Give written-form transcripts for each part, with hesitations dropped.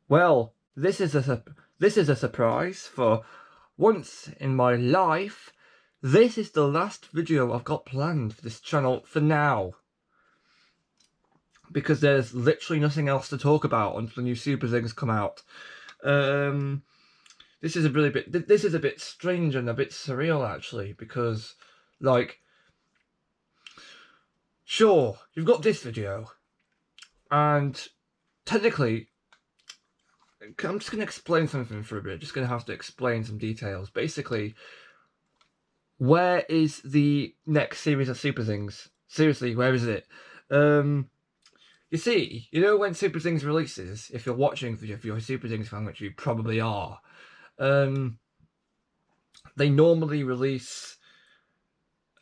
Well, this is a surprise for once in my life. This is the last video I've got planned for this channel for now, because there's literally nothing else to talk about until the new Super Things come out. This is a bit strange and a bit surreal actually, because like, sure, you've got this video, and technically, I'm just going to explain something for a bit. Just going to have to explain some details. Basically, where is the next series of Super Things? Seriously, where is it? You see, you know when Super Things releases, if you're watching, if you're a Super Things fan, which you probably are, they normally release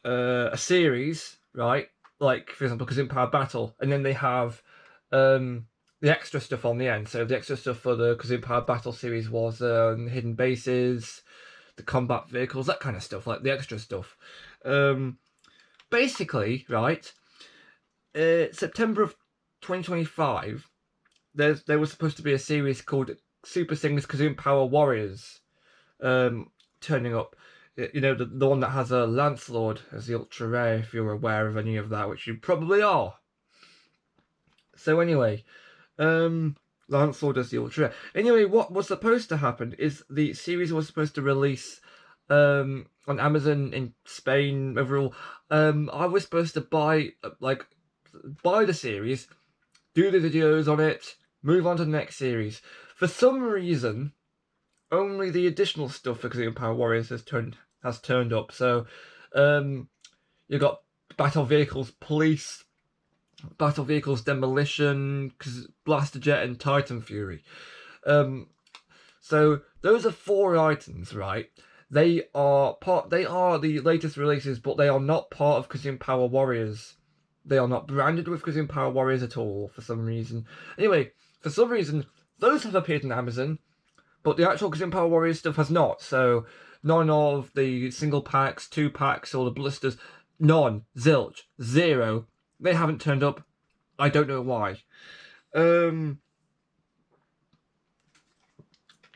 a series, right? Like, for example, Kazoo Power Battle, and then they have the extra stuff on the end. So the extra stuff for the Kazoo Power Battle series was hidden bases, the combat vehicles, that kind of stuff, like the extra stuff. Basically, right, September of 2025, there was supposed to be a series called Super Things Kazoo Power Warriors turning up. You know, the one that has a Lancelot as the ultra rare, if you're aware of any of that, which you probably are. So anyway, Lancelot as the ultra rare. Anyway, what was supposed to happen is the series was supposed to release on Amazon in Spain overall. I was supposed to buy the series, do the videos on it, move on to the next series. For some reason, only the additional stuff for Kazoo Power Warriors has turned up. So you got Battle Vehicles Police, Battle Vehicles Demolition, Blaster Jet, and Titan Fury. So those are 4 items, right? They are the latest releases, but they are not part of Kazoo Power Warriors. They are not branded with Kazoo Power Warriors at all for some reason. Anyway, for some reason, those have appeared on Amazon, but the actual Kazoo Power Warriors stuff has not. So none of the single packs, 2 packs, or the blisters, none, zilch, 0. They haven't turned up. I don't know why. I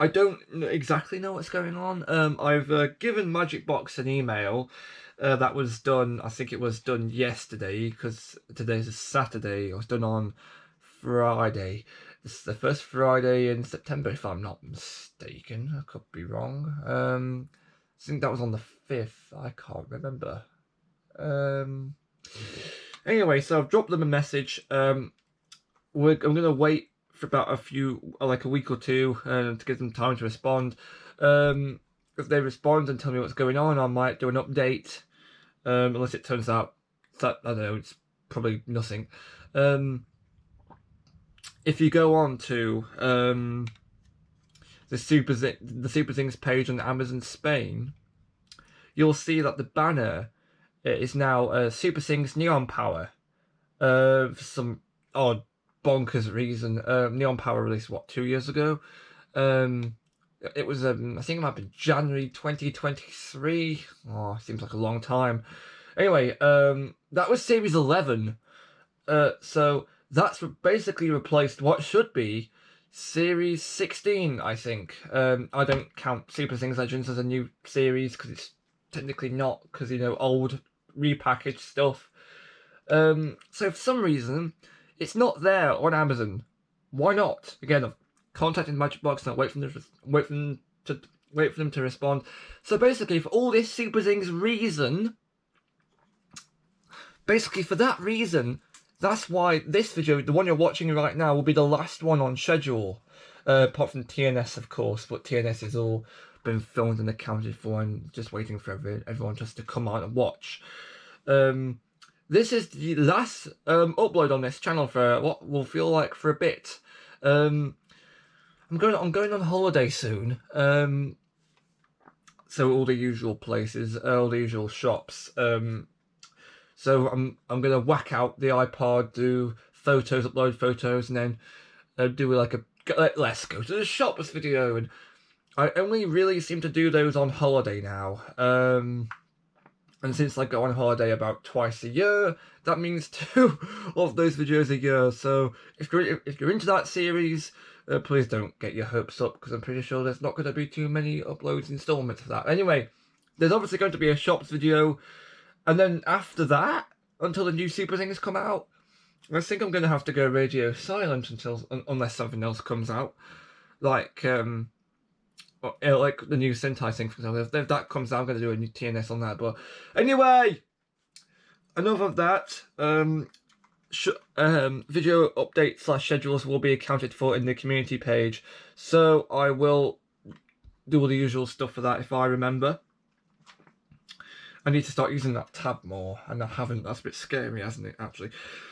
don't exactly know what's going on. I've given Magic Box an email. That was done, I think it was done yesterday, because today's a Saturday. It was done on Friday. This is the first Friday in September, if I'm not mistaken. I could be wrong. I think that was on the 5th. I can't remember. Anyway, so I've dropped them a message. I'm going to wait for about a week or two, to give them time to respond. If they respond and tell me what's going on, I might do an update. Unless it turns out that, I don't know, it's probably nothing. If you go on to the Super Things page on Amazon Spain, you'll see that the banner is now Super Things Neon Power. For some odd bonkers reason, Neon Power released 2 years ago. It was I think it might be January 2023. Oh, seems like a long time. Anyway, that was Series 11. So that's basically replaced what should be Series 16, I think. I don't count Super Things Legends as a new series, because it's technically not, because, you know, old repackaged stuff. So for some reason, it's not there on Amazon. Why not? Again, I've contacted Magic Box and wait for them to respond. So basically, for all this Super Things reason, for that reason, that's why this video, the one you're watching right now, will be the last one on schedule. Apart from TNS, of course, but TNS has all been filmed and accounted for, and just waiting for everyone just to come on and watch. This is the last upload on this channel for what will feel like for a bit. I'm going on holiday soon. So all the usual places, all the usual shops. So I'm gonna whack out the iPod, do photos, upload photos, and then do like let's go to the shops video. And I only really seem to do those on holiday now. And since I go on holiday about twice a year, that means 2 of those videos a year. So if you're into that series, Please don't get your hopes up, because I'm pretty sure there's not going to be too many uploads installments for that. Anyway, there's obviously going to be a shops video, and then after that, until the new Super Singers come out, I think I'm going to have to go radio silent unless something else comes out, like the new Sentai thing, for example. If that comes out, I'm going to do a new TNS on that. But anyway, enough of that. Video updates / schedules will be accounted for in the community page, so I will do all the usual stuff for that if I remember. I need to start using that tab more, and I haven't. That's a bit scary, hasn't it, actually?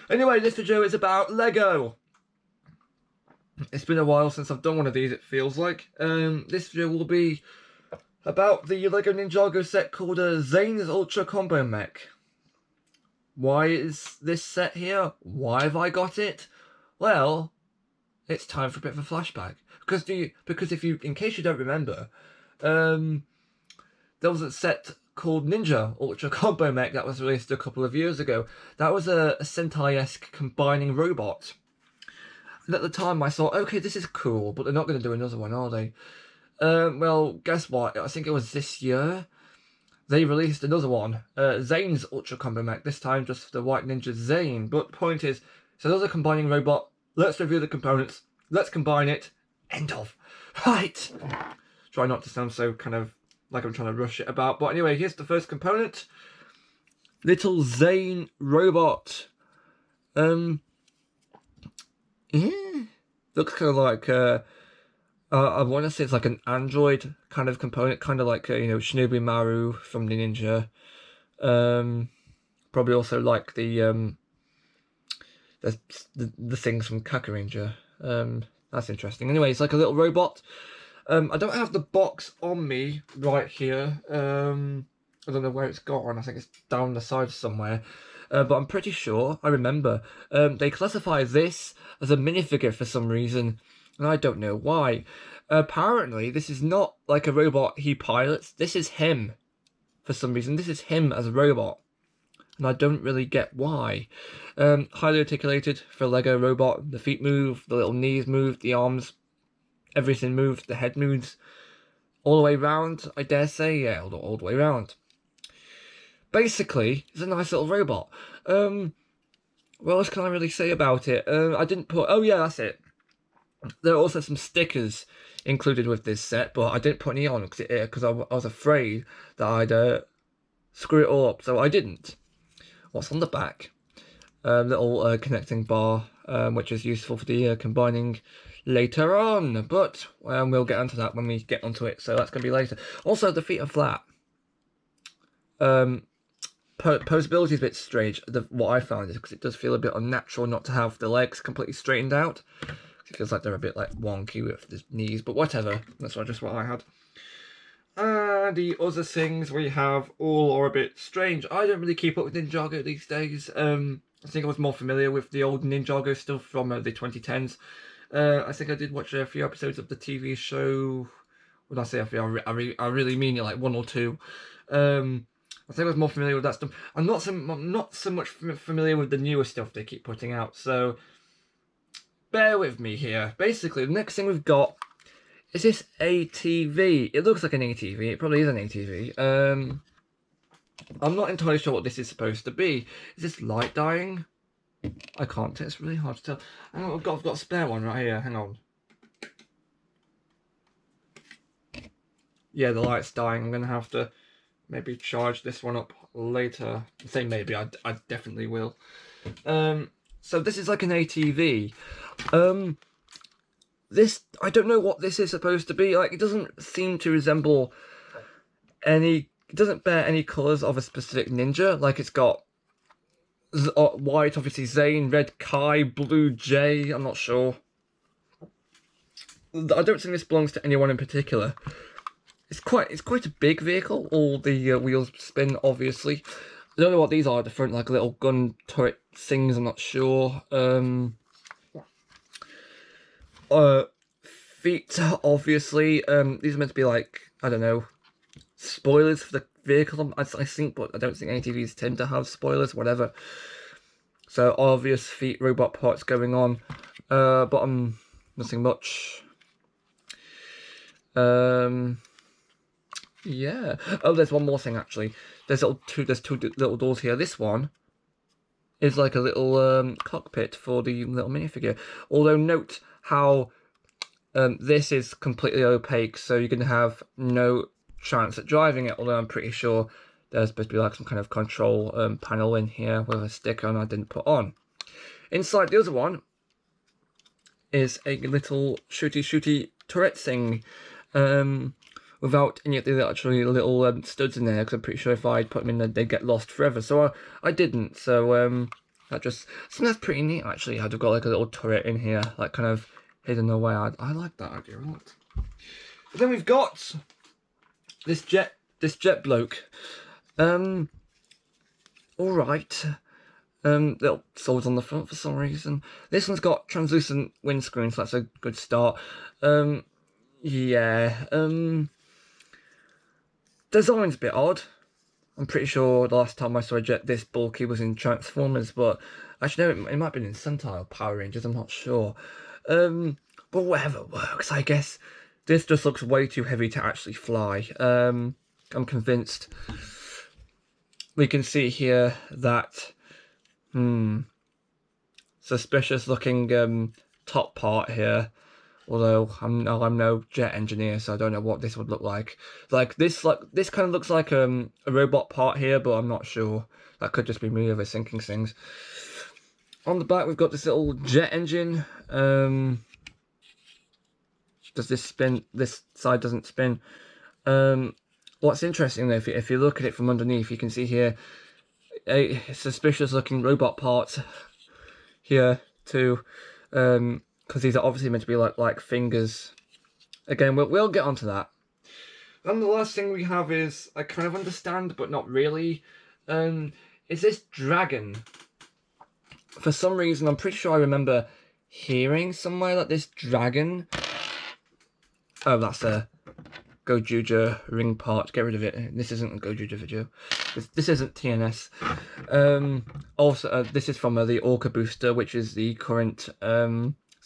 Anyway, this video is about Lego. It's been a while since I've done one of these, it feels like. This video will be about the Lego Ninjago set called Zane's Ultra Combo Mech. Why is this set here? Why have I got it? Well, it's time for a bit of a flashback. Because if you, in case you don't remember, there was a set called Ninja Ultra Combo Mech that was released a couple of years ago. That was a Sentai-esque combining robot. And at the time I thought, okay, this is cool, but they're not going to do another one, are they? Well, guess what? I think it was this year. They released another one, Zane's Ultra Combo Mech, this time just for the White Ninja Zane. But the point is, it's another combining robot. Let's review the components. Let's combine it. End of. Right. Try not to sound so kind of like I'm trying to rush it about. But anyway, here's the first component. Little Zane robot. Yeah. Looks kind of like, I want to say it's like an android kind of component. Kind of like, Shinobi Maru from the Ninja. Probably also like the things from Kakuranger. That's interesting. Anyway, it's like a little robot. I don't have the box on me right here. I don't know where it's gone. I think it's down the side somewhere. But I'm pretty sure, I remember, they classify this as a minifigure for some reason, and I don't know why. Apparently, this is not like a robot he pilots. This is him, for some reason. This is him as a robot, and I don't really get why. Highly articulated for a Lego robot. The feet move, the little knees move, the arms, everything moves, the head moves. All the way round, I dare say, yeah, all the way round. Basically, it's a nice little robot. What else can I really say about it? I didn't put... Oh, yeah, that's it. There are also some stickers included with this set, but I didn't put any on because I was afraid that I'd screw it all up, so I didn't. What's on the back? Little connecting bar, which is useful for the combining later on, but we'll get onto that when we get onto it, so that's going to be later. Also, the feet are flat. Posability is a bit strange. What I found is because it does feel a bit unnatural not to have the legs completely straightened out. It feels like they're a bit like wonky with the knees, but whatever. That's just what I had. The other things we have all are a bit strange. I don't really keep up with Ninjago these days. I think I was more familiar with the old Ninjago stuff from the 2010s. I think I did watch a few episodes of the TV show. When I say a few, I really mean it, like one or two. I think I was more familiar with that stuff. I'm not so much familiar with the newer stuff they keep putting out, so bear with me here. Basically, the next thing we've got is this ATV. It looks like an ATV. It probably is an ATV. I'm not entirely sure what this is supposed to be. Is this light dying? I can't tell. It's really hard to tell. I've got a spare one right here. Hang on. Yeah, the light's dying. I'm going to have to maybe charge this one up later. I say maybe, I definitely will. So this is like an ATV. This, I don't know what this is supposed to be. Like, it doesn't seem to resemble any, it doesn't bear any colours of a specific ninja. Like, it's got white, obviously Zane, red Kai, blue J, I'm not sure. I don't think this belongs to anyone in particular. It's quite a big vehicle. All the wheels spin, obviously. I don't know what these are. Different, like little gun turret things. I'm not sure. Feet, obviously. These are meant to be like, I don't know, spoilers for the vehicle. I think, but I don't think ATVs tend to have spoilers. Whatever. So obvious feet, robot parts going on. But I'm Nothing much. Yeah. Oh, there's one more thing actually. There's two little doors here. This one is like a little cockpit for the little minifigure. Although note how this is completely opaque, so you're going to have no chance at driving it. Although I'm pretty sure there's supposed to be like some kind of control panel in here with a sticker on I didn't put on. Inside the other one is a little shooty turret thing. Without any of the actually little studs in there, because I'm pretty sure if I'd put them in there, they'd get lost forever. So I didn't. So so that's pretty neat actually. I've got like a little turret in here, like kind of hidden away. I like that idea a lot. But then we've got this jet bloke. All right. Little swords on the front for some reason. This one's got translucent windscreen, so that's a good start. Yeah. Design's a bit odd. I'm pretty sure the last time I saw a jet this bulky was in Transformers, but actually no, it might have been in Sentai Power Rangers, I'm not sure. But whatever works, I guess. This just looks way too heavy to actually fly. I'm convinced. We can see here that suspicious looking top part here. Although I'm no jet engineer, so I don't know what this would look like. This kind of looks like a robot part here, but I'm not sure. That could just be me overthinking things. On the back, we've got this little jet engine. Does this spin? This side doesn't spin. What's interesting though, if you look at it from underneath, you can see here a suspicious-looking robot part here too. Because these are obviously meant to be like fingers. Again, we'll get onto that. And the last thing we have is, I kind of understand, but not really, is this dragon. For some reason, I'm pretty sure I remember hearing somewhere that this dragon... Oh, that's a Gojuja ring part. Get rid of it. This isn't a Gojuja video. This isn't TNS. Also, this is from the Orca Booster, which is the current...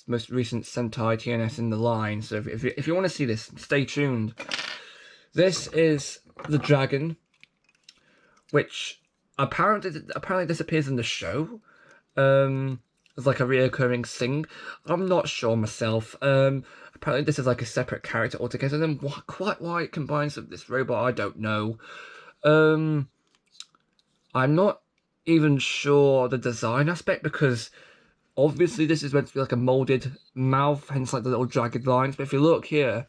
most recent Sentai TNS in the line, so if you want to see this, stay tuned. This is the dragon, which apparently disappears in the show. It's like a reoccurring thing. I'm not sure myself. Apparently this is like a separate character altogether, and then quite why it combines with this robot, I don't know. I'm not even sure the design aspect, because obviously this is meant to be like a moulded mouth, hence like the little jagged lines, but if you look here,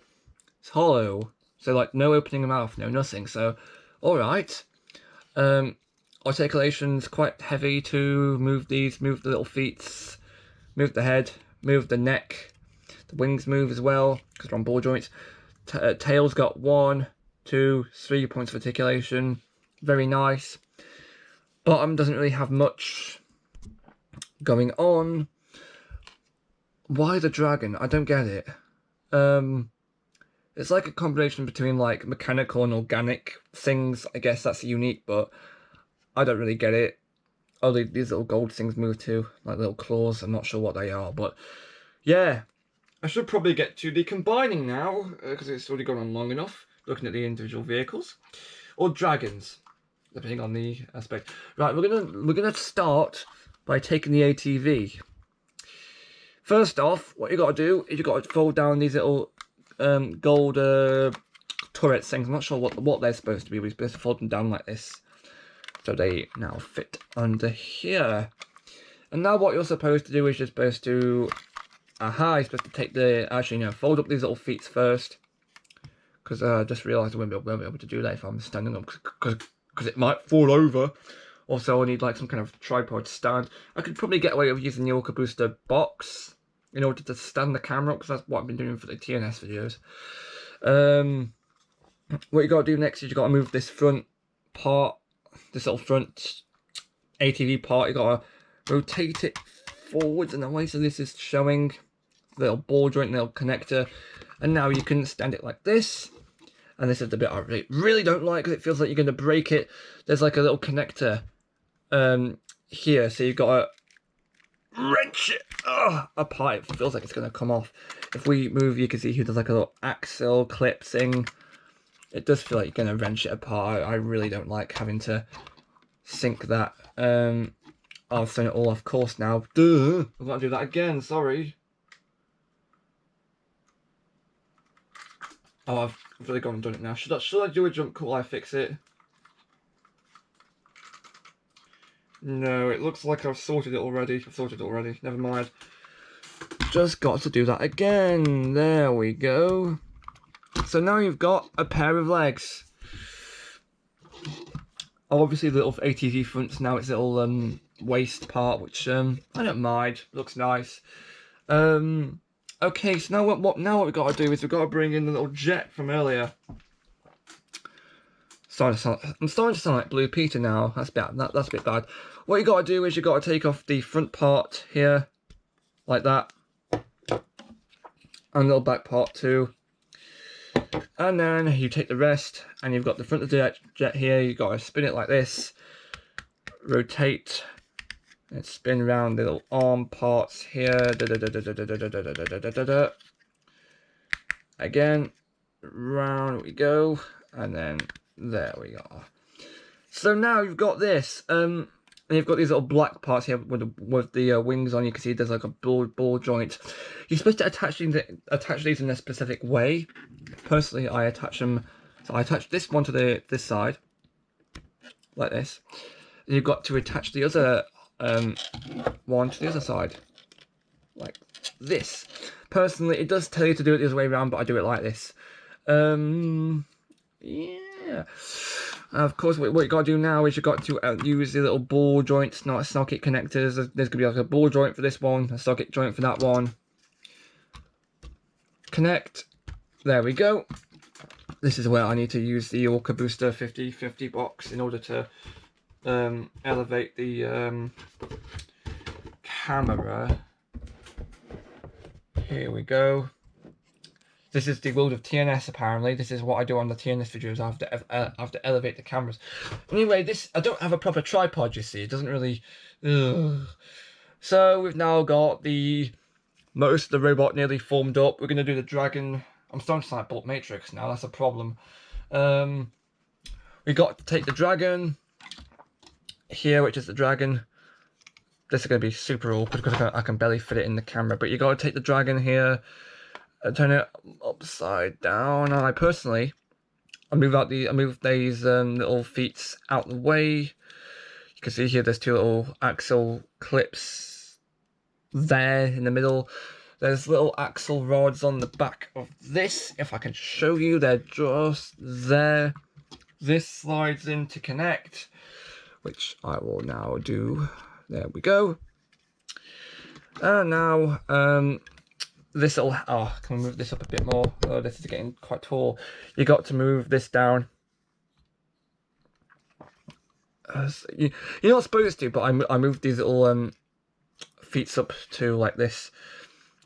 it's hollow. So like no opening mouth, no nothing. So, alright. Articulation's quite heavy to move these, move the little feet, move the head, move the neck. The wings move as well, because they're on ball joints. Tail's got 1, 2, 3 points of articulation. Very nice. Bottom doesn't really have much going on. Why the dragon? I don't get it. It's like a combination between like mechanical and organic things. I guess that's unique, but I don't really get it. Oh, these little gold things move too, like little claws. I'm not sure what they are, but yeah. I should probably get to the combining now, because it's already gone on long enough, looking at the individual vehicles. Or dragons, depending on the aspect. Right, we're gonna start by taking the ATV. First off, what you got to do is you got to fold down these little gold turret things. I'm not sure what they're supposed to be. We're supposed to fold them down like this, so they now fit under here. And now what you're supposed to do is you're supposed to, you're supposed to take the, actually no, fold up these little feet first, because I just realised I won't be able to do that if I'm standing up, because it might fall over. Also, I need like some kind of tripod stand. I could probably get away with using the Orca Booster box in order to stand the camera up, because that's what I've been doing for the TNS videos. What you got to do next is you got to move this front part, this little front ATV part. You got to rotate it forwards and away, so this is showing the little ball joint, little connector, and now you can stand it like this. And this is the bit I really don't like, because it feels like you're going to break it. There's like a little connector here, so you've got to wrench it apart. It feels like it's going to come off. If we move, you can see here there's like a little axle clip thing. It does feel like you're going to wrench it apart. I really don't like having to sink that. I've thrown it all off course now. Duh! I've got to do that again, sorry. Oh, I've really gone and done it now. Should I do a jump cut while I fix it? No, it looks like I've sorted it already. Never mind. Just got to do that again. There we go. So now you've got a pair of legs. Obviously the little ATV fronts now, its little waist part, which I don't mind. Looks nice. Okay, so now what we've got to do is we've got to bring in the little jet from earlier. I'm starting to sound like Blue Peter now. That's a bit bad. What you got to do is you got to take off the front part here, like that, and a little back part too. And then you take the rest, and you've got the front of the jet here. You've got to spin it like this, rotate, and spin around the little arm parts here. Again, round we go, and then there we go. So now you've got this, and you've got these little black parts here with the wings on. You can see there's like a ball joint. You're supposed to attach these in a specific way. Personally, I attach them. So I attach this one to this side, like this. And you've got to attach the other one to the other side, like this. Personally, it does tell you to do it the other way around, but I do it like this. Yeah. Of course, what you got to do now is you got to use the little ball joints, not socket connectors. There's going to be like a ball joint for this one, a socket joint for that one. Connect. There we go. This is where I need to use the Orca Booster 50/50 box in order to elevate the camera. Here we go. This is the world of TNS, apparently. This is what I do on the TNS videos. I have to elevate the cameras. Anyway, I don't have a proper tripod, you see. It doesn't really... So we've now got most of the robot nearly formed up. We're going to do the dragon. I'm starting to sound like Bolt Matrix now. That's a problem. We got to take the dragon here, which is the dragon. This is going to be super awkward because I can barely fit it in the camera. But you got to take the dragon here. Turn it upside down. I move these little feet out the way. You can see here there's two little axle clips there in the middle. There's little axle rods on the back of this. If I can show you, they're just there. This slides in to connect, which I will now do. There we go. And now this little, can we move this up a bit more? Oh, this is getting quite tall. You got to move this down. You're not supposed to, but I moved these little feet up to like this.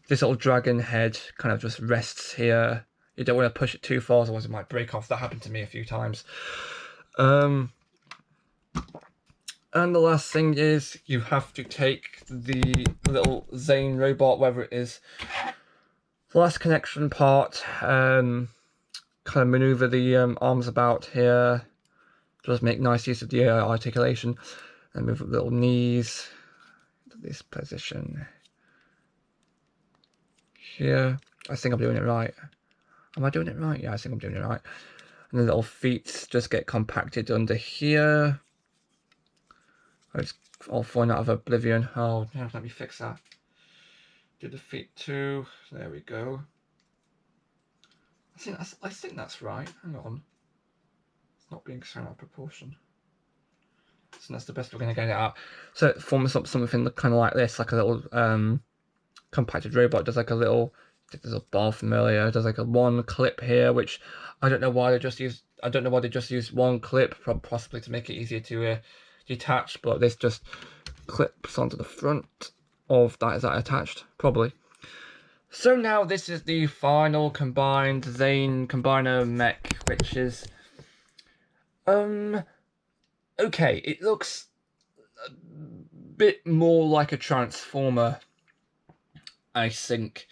This little dragon head kind of just rests here. You don't want to push it too far, otherwise it might break off. That happened to me a few times. And the last thing is you have to take the little Zane robot, whether it is the last connection part, kind of maneuver the arms about here, just make nice use of the articulation, and move the little knees to this position here. I think I'm doing it right. Am I doing it right? Yeah, I think I'm doing it right. And the little feet just get compacted under here. It's all falling out of oblivion. Oh, let me fix that. Do the feet too. There we go. I think that's right. Hang on. It's not being thrown out of proportion. So that's the best we're going to get it out. So it forms up something kind of like this, like a little compacted robot. Does like a little, there's a bar from earlier. Does like a one clip here, which I don't know why they just used. I don't know why they just used one clip, possibly to make it easier to detach. But this just clips onto the front of that. Is that attached? Probably. So now this is the final combined Zane combiner mech, which is okay. It looks bit more like a Transformer, I think.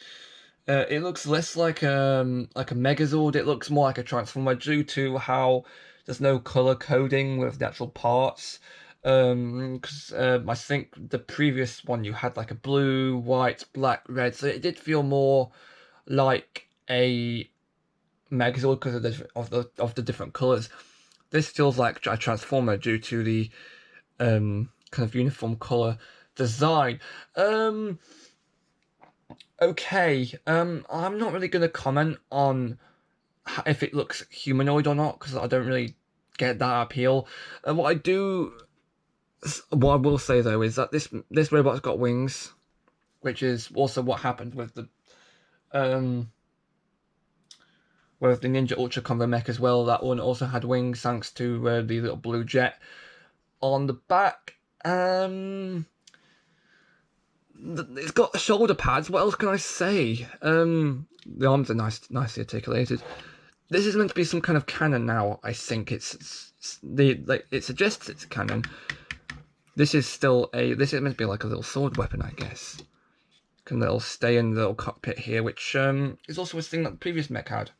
It looks less like a Megazord. It looks more like a Transformer due to how there's no color coding with the actual parts. Because I think the previous one you had like a blue, white, black, red, so it did feel more like a Megazord because of the different colors. This feels like a Transformer due to the kind of uniform color design. Okay, I'm not really going to comment on if it looks humanoid or not because I don't really get that appeal. What I will say though is that this robot's got wings, which is also what happened with the Ninja Ultra Combo Mech as well. That one also had wings thanks to the little blue jet on the back. It's got shoulder pads. What else can I say? The arms are nicely articulated. This is meant to be some kind of cannon now. I think it suggests it's a cannon. This is meant to be like a little sword weapon, I guess. Can little stay in the little cockpit here, which is also a thing that the previous mech had.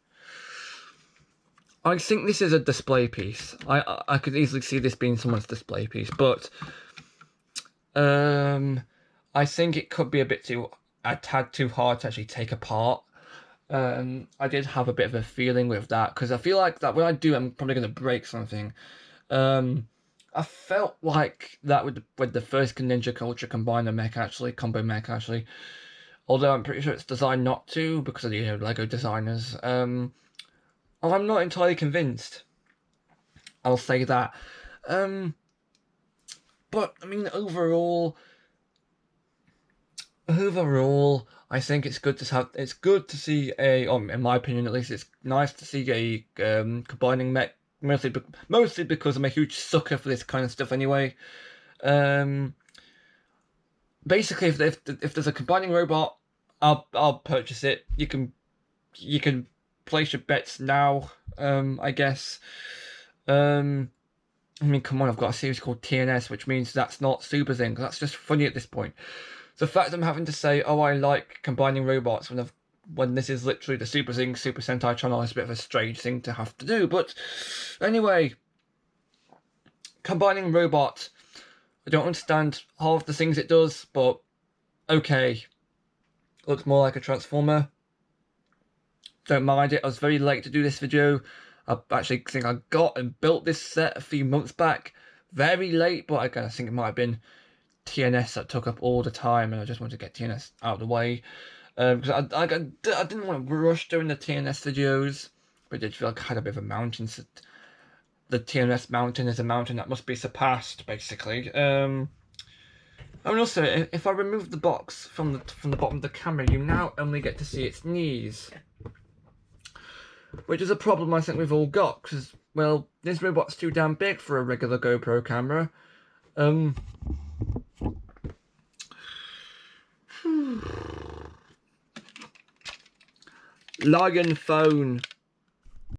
I think this is a display piece. I could easily see this being someone's display piece, but I think it could be a tad too hard to actually take apart. I did have a bit of a feeling with that because I feel like that when I do, I'm probably going to break something. I felt like that with the first Ninja Ultra Combo Mech actually, although I'm pretty sure it's designed not to because of the Lego designers. I'm not entirely convinced. I'll say that. But I mean, overall, I think it's good to see in my opinion at least, it's nice to see a combining mech, mostly because I'm a huge sucker for this kind of stuff anyway. Basically, if there's a combining robot, I'll purchase it. You can place your bets now, I guess. I mean, come on, I've got a series called TNS, which means that's not Super Zing. That's just funny at this point. The fact I'm having to say, oh, I like combining robots when this is literally the Super Zing Super Sentai channel is a bit of a strange thing to have to do. But anyway, combining robots, I don't understand half the things it does, but okay. Looks more like a Transformer. Don't mind it. I was very late to do this video. I actually think I got and built this set a few months back. Very late, but I think it might have been TNS that took up all the time, and I just wanted to get TNS out of the way. Because I didn't want to rush doing the TNS videos, but I did feel like I had a bit of a mountain. So the TNS mountain is a mountain that must be surpassed, basically. And also, if I remove the box from the bottom of the camera, you now only get to see its knees. Which is a problem I think we've all got, because, well, this robot's too damn big for a regular GoPro camera. Lion phone.